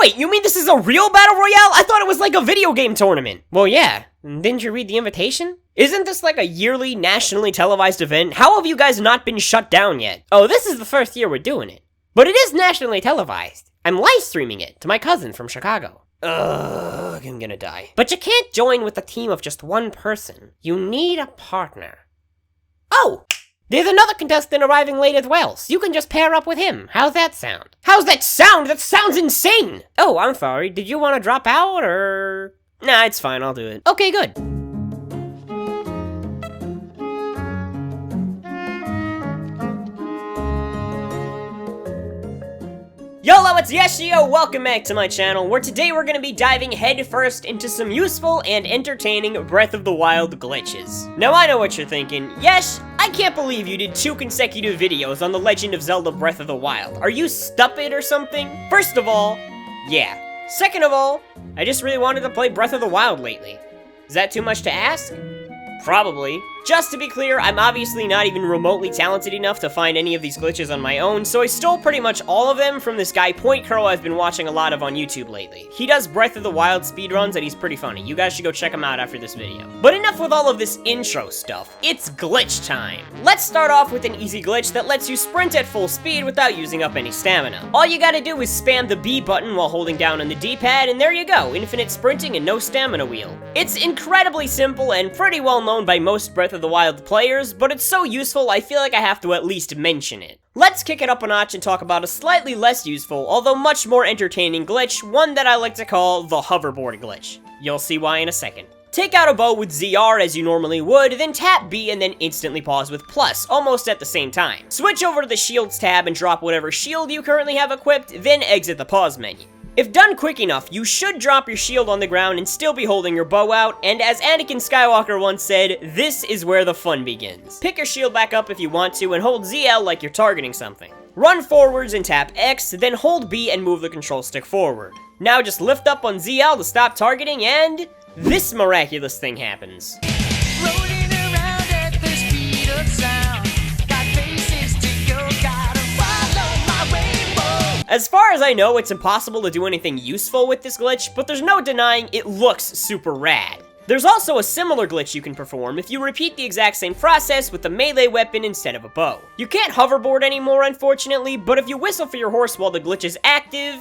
Wait, you mean this is a real battle royale? I thought it was like a video game tournament. Well, yeah. Didn't you read the invitation? Isn't this like a yearly nationally televised event? How have you guys not been shut down yet? Oh, this is the first year we're doing it. But it is nationally televised. I'm live streaming it to my cousin from Chicago. Ugh, I'm gonna die. But you can't join with a team of just one person. You need a partner. Oh! There's another contestant arriving late as well, so you can just pair up with him. How's that sound? How's that sound? That sounds insane! Oh, I'm sorry. Did you want to drop out, or...? Nah, it's fine. I'll do it. Okay, good. YOLO, it's Yeshio! Welcome back to my channel, where today we're gonna be diving headfirst into some useful and entertaining Breath of the Wild glitches. Now I know what you're thinking. Yesh, I can't believe you did 2 consecutive videos on The Legend of Zelda Breath of the Wild. Are you stupid or something? First of all, yeah. Second of all, I just really wanted to play Breath of the Wild lately. Is that too much to ask? Probably. Just to be clear, I'm obviously not even remotely talented enough to find any of these glitches on my own, so I stole pretty much all of them from this guy Point Curl I've been watching a lot of on YouTube lately. He does Breath of the Wild speedruns and he's pretty funny. You guys should go check him out after this video. But enough with all of this intro stuff. It's glitch time. Let's start off with an easy glitch that lets you sprint at full speed without using up any stamina. All you gotta do is spam the B button while holding down on the D-pad, and there you go, infinite sprinting and no stamina wheel. It's incredibly simple and pretty well known by most Breath of the Wild players, but it's so useful I feel like I have to at least mention it. Let's kick it up a notch and talk about a slightly less useful, although much more entertaining glitch, one that I like to call the hoverboard glitch. You'll see why in a second. Take out a bow with ZR as you normally would, then tap B and then instantly pause with plus, almost at the same time. Switch over to the shields tab and drop whatever shield you currently have equipped, then exit the pause menu. If done quick enough, you should drop your shield on the ground and still be holding your bow out, and as Anakin Skywalker once said, this is where the fun begins. Pick your shield back up if you want to, and hold ZL like you're targeting something. Run forwards and tap X, then hold B and move the control stick forward. Now just lift up on ZL to stop targeting, and this miraculous thing happens. Rolling around at the speed of sound. Got places to go, gotta follow my rainbow. As far as I know, it's impossible to do anything useful with this glitch, but there's no denying it looks super rad. There's also a similar glitch you can perform if you repeat the exact same process with a melee weapon instead of a bow. You can't hoverboard anymore, unfortunately, but if you whistle for your horse while the glitch is active,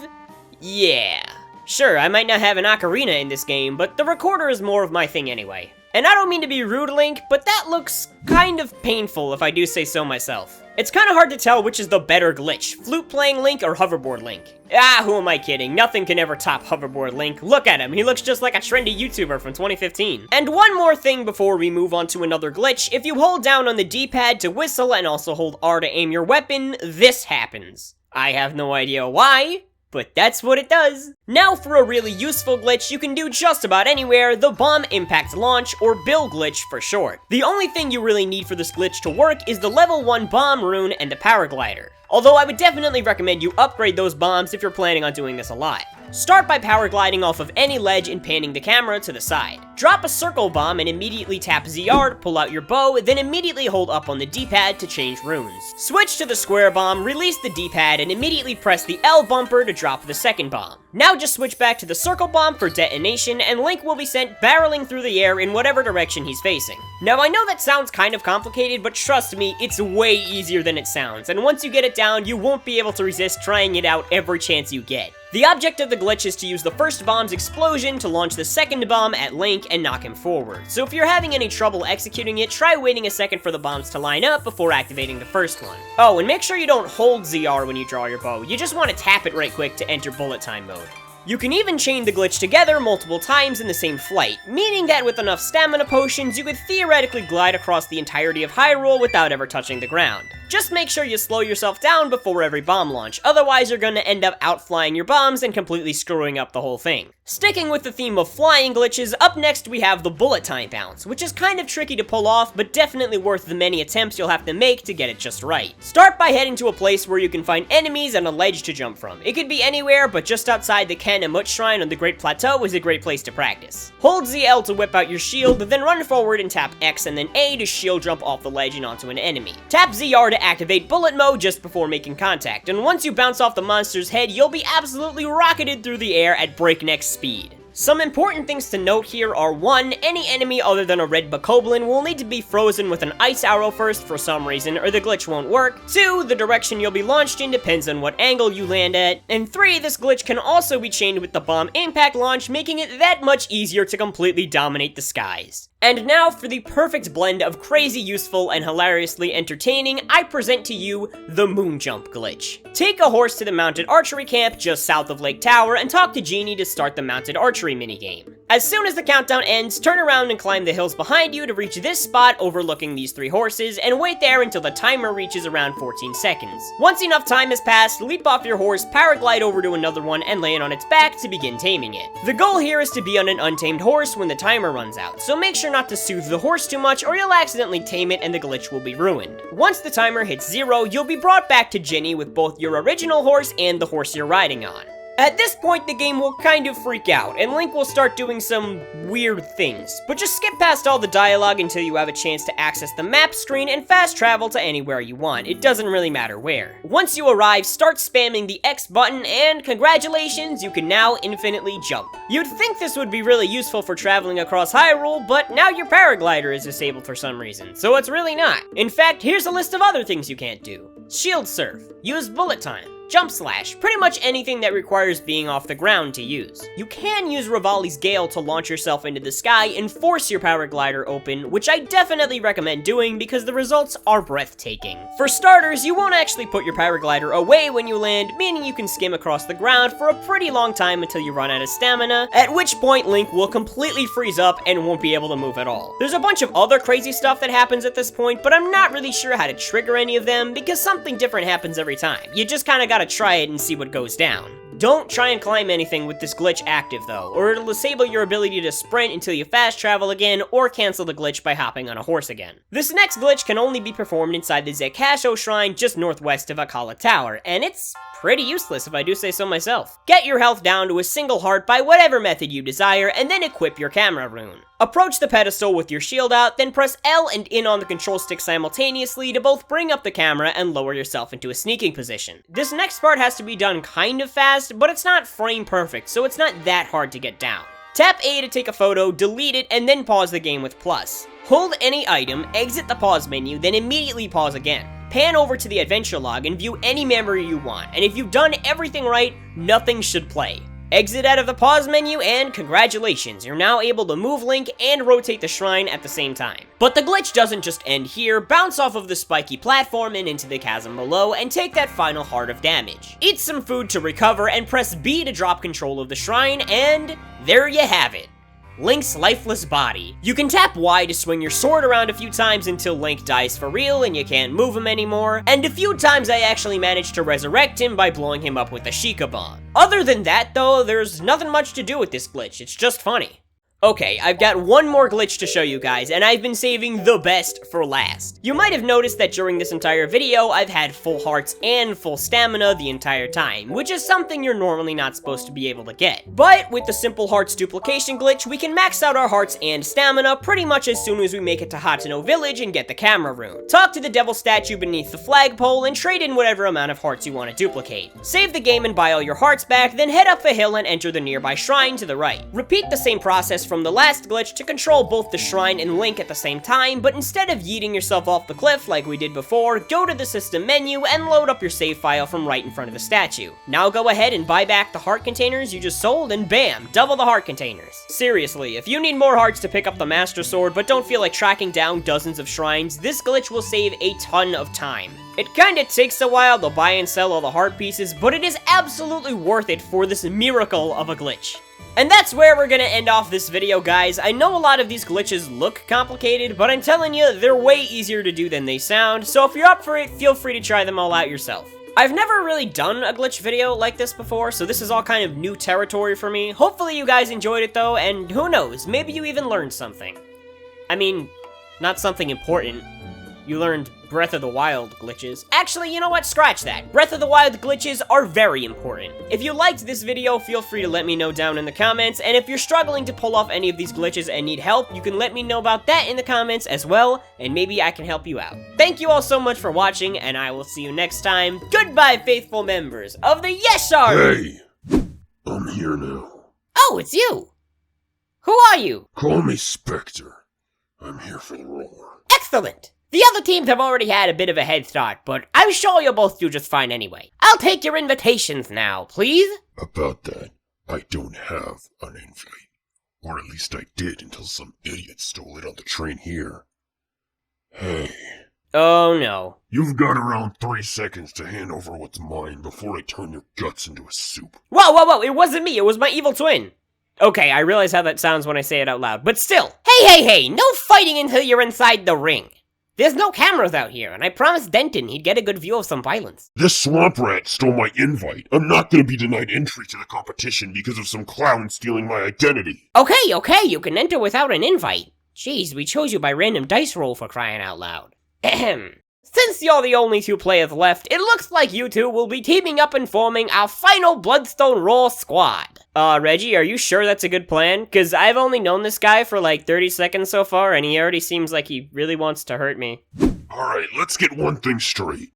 yeah. Sure, I might not have an ocarina in this game, but the recorder is more of my thing anyway. And I don't mean to be rude, Link, but that looks kind of painful if I do say so myself. It's kind of hard to tell which is the better glitch, flute-playing Link or hoverboard Link. Ah, who am I kidding? Nothing can ever top hoverboard Link. Look at him, he looks just like a trendy YouTuber from 2015. And one more thing before we move on to another glitch, if you hold down on the D-pad to whistle and also hold R to aim your weapon, this happens. I have no idea why, but that's what it does. Now for a really useful glitch you can do just about anywhere, the Bomb Impact Launch, or BIL glitch for short. The only thing you really need for this glitch to work is the level 1 bomb rune and the paraglider. Although I would definitely recommend you upgrade those bombs if you're planning on doing this a lot. Start by paragliding off of any ledge and panning the camera to the side. Drop a circle bomb and immediately tap ZR to pull out your bow, then immediately hold up on the D-pad to change runes. Switch to the square bomb, release the D-pad, and immediately press the L bumper to drop the second bomb. Now just switch back to the circle bomb for detonation, and Link will be sent barreling through the air in whatever direction he's facing. Now I know that sounds kind of complicated, but trust me, it's way easier than it sounds, and once you get it down, you won't be able to resist trying it out every chance you get. The object of the glitch is to use the first bomb's explosion to launch the second bomb at Link and knock him forward. So if you're having any trouble executing it, try waiting a second for the bombs to line up before activating the first one. Oh, and make sure you don't hold ZR when you draw your bow, you just want to tap it right quick to enter bullet time mode. You can even chain the glitch together multiple times in the same flight, meaning that with enough stamina potions, you could theoretically glide across the entirety of Hyrule without ever touching the ground. Just make sure you slow yourself down before every bomb launch, otherwise you're gonna end up outflying your bombs and completely screwing up the whole thing. Sticking with the theme of flying glitches, up next we have the bullet time bounce, which is kind of tricky to pull off, but definitely worth the many attempts you'll have to make to get it just right. Start by heading to a place where you can find enemies and a ledge to jump from. It could be anywhere, but just outside the Ken and Mut Shrine on the Great Plateau is a great place to practice. Hold ZL to whip out your shield, then run forward and tap X and then A to shield jump off the ledge and onto an enemy. Tap ZR to to activate bullet mode just before making contact, and once you bounce off the monster's head, you'll be absolutely rocketed through the air at breakneck speed. Some important things to note here are 1. Any enemy other than a red bokoblin will need to be frozen with an ice arrow first for some reason, or the glitch won't work. 2. The direction you'll be launched in depends on what angle you land at. And 3. This glitch can also be chained with the bomb impact launch, making it that much easier to completely dominate the skies. And now, for the perfect blend of crazy useful and hilariously entertaining, I present to you the moon jump glitch. Take a horse to the mounted archery camp just south of Lake Tower and talk to Genie to start the mounted archery minigame. As soon as the countdown ends, turn around and climb the hills behind you to reach this spot overlooking these 3 horses, and wait there until the timer reaches around 14 seconds. Once enough time has passed, leap off your horse, paraglide over to another one, and land on its back to begin taming it. The goal here is to be on an untamed horse when the timer runs out, so make sure not to soothe the horse too much or you'll accidentally tame it and the glitch will be ruined. Once the timer hits 0, you'll be brought back to Ginny with both your original horse and the horse you're riding on. At this point, the game will kind of freak out, and Link will start doing some weird things. But just skip past all the dialogue until you have a chance to access the map screen and fast travel to anywhere you want. It doesn't really matter where. Once you arrive, start spamming the X button, and congratulations, you can now infinitely jump. You'd think this would be really useful for traveling across Hyrule, but now your paraglider is disabled for some reason, so it's really not. In fact, here's a list of other things you can't do. Shield surf, use bullet time, jump slash, pretty much anything that requires being off the ground to use. You can use Revali's Gale to launch yourself into the sky and force your paraglider open, which I definitely recommend doing because the results are breathtaking. For starters, you won't actually put your paraglider away when you land, meaning you can skim across the ground for a pretty long time until you run out of stamina, at which point Link will completely freeze up and won't be able to move at all. There's a bunch of other crazy stuff that happens at this point, but I'm not really sure how to trigger any of them because something different happens every time. You just kinda gotta try it and see what goes down. Don't try and climb anything with this glitch active though, or it'll disable your ability to sprint until you fast travel again, or cancel the glitch by hopping on a horse again. This next glitch can only be performed inside the Zekasho Shrine just northwest of Akala Tower, and it's pretty useless if I do say so myself. Get your health down to a single heart by whatever method you desire, and then equip your camera rune. Approach the pedestal with your shield out, then press L and in on the control stick simultaneously to both bring up the camera and lower yourself into a sneaking position. This next part has to be done kind of fast, but it's not frame perfect, so it's not that hard to get down. Tap A to take a photo, delete it, and then pause the game with plus. Hold any item, exit the pause menu, then immediately pause again. Pan over to the adventure log and view any memory you want, and if you've done everything right, nothing should play. Exit out of the pause menu, and congratulations, you're now able to move Link and rotate the shrine at the same time. But the glitch doesn't just end here. Bounce off of the spiky platform and into the chasm below, and take that final heart of damage. Eat some food to recover, and press B to drop control of the shrine, and there you have it. Link's lifeless body. You can tap Y to swing your sword around a few times until Link dies for real and you can't move him anymore, and a few times I actually managed to resurrect him by blowing him up with a Sheikah Bomb. Other than that though, there's nothing much to do with this glitch, it's just funny. Okay, I've got one more glitch to show you guys, and I've been saving the best for last. You might have noticed that during this entire video, I've had full hearts and full stamina the entire time, which is something you're normally not supposed to be able to get. But with the simple hearts duplication glitch, we can max out our hearts and stamina pretty much as soon as we make it to Hateno Village and get the camera rune. Talk to the devil statue beneath the flagpole and trade in whatever amount of hearts you want to duplicate. Save the game and buy all your hearts back, then head up the hill and enter the nearby shrine to the right. Repeat the same process from the last glitch to control both the shrine and Link at the same time, but instead of yeeting yourself off the cliff like we did before, go to the system menu and load up your save file from right in front of the statue. Now go ahead and buy back the heart containers you just sold, and bam, double the heart containers. Seriously, if you need more hearts to pick up the Master Sword but don't feel like tracking down dozens of shrines, this glitch will save a ton of time. It kinda takes a while to buy and sell all the heart pieces, but it is absolutely worth it for this miracle of a glitch. And that's where we're gonna end off this video, guys. I know a lot of these glitches look complicated, but I'm telling you, they're way easier to do than they sound, so if you're up for it, feel free to try them all out yourself. I've never really done a glitch video like this before, so this is all kind of new territory for me. Hopefully you guys enjoyed it though, and who knows, maybe you even learned something. I mean, not something important. You learned Breath of the Wild glitches. Actually, you know what? Scratch that. Breath of the Wild glitches are very important. If you liked this video, feel free to let me know down in the comments, and if you're struggling to pull off any of these glitches and need help, you can let me know about that in the comments as well, and maybe I can help you out. Thank you all so much for watching, and I will see you next time. Goodbye, faithful members of the Yesh Army! Hey! I'm here now. Oh, it's you! Who are you? Call me Spectre. I'm here for the roar. Excellent! The other teams have already had a bit of a head start, but I'm sure you'll both do just fine anyway. I'll take your invitations now, please. About that, I don't have an invite. Or at least I did until some idiot stole it on the train here. Hey. Oh no. You've got around 3 seconds to hand over what's mine before I turn your guts into a soup. Whoa, whoa, whoa, it wasn't me, it was my evil twin. Okay, I realize how that sounds when I say it out loud, but still. Hey, no fighting until you're inside the ring. There's no cameras out here, and I promised Denton he'd get a good view of some violence. This swamp rat stole my invite. I'm not gonna be denied entry to the competition because of some clown stealing my identity. Okay, you can enter without an invite. Jeez, we chose you by random dice roll for crying out loud. Ahem. Since you're the only 2 players left, it looks like you 2 will be teaming up and forming our final Bloodstone Roar squad. Reggie, are you sure that's a good plan? Cause I've only known this guy for like 30 seconds so far, and he already seems like he really wants to hurt me. Alright, let's get one thing straight.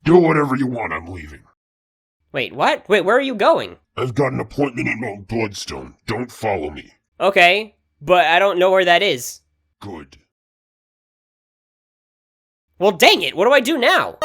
Do whatever you want, I'm leaving. Wait, what? Wait, where are you going? I've got an appointment at Mount Bloodstone. Don't follow me. Okay, but I don't know where that is. Good. Well, dang it, what do I do now?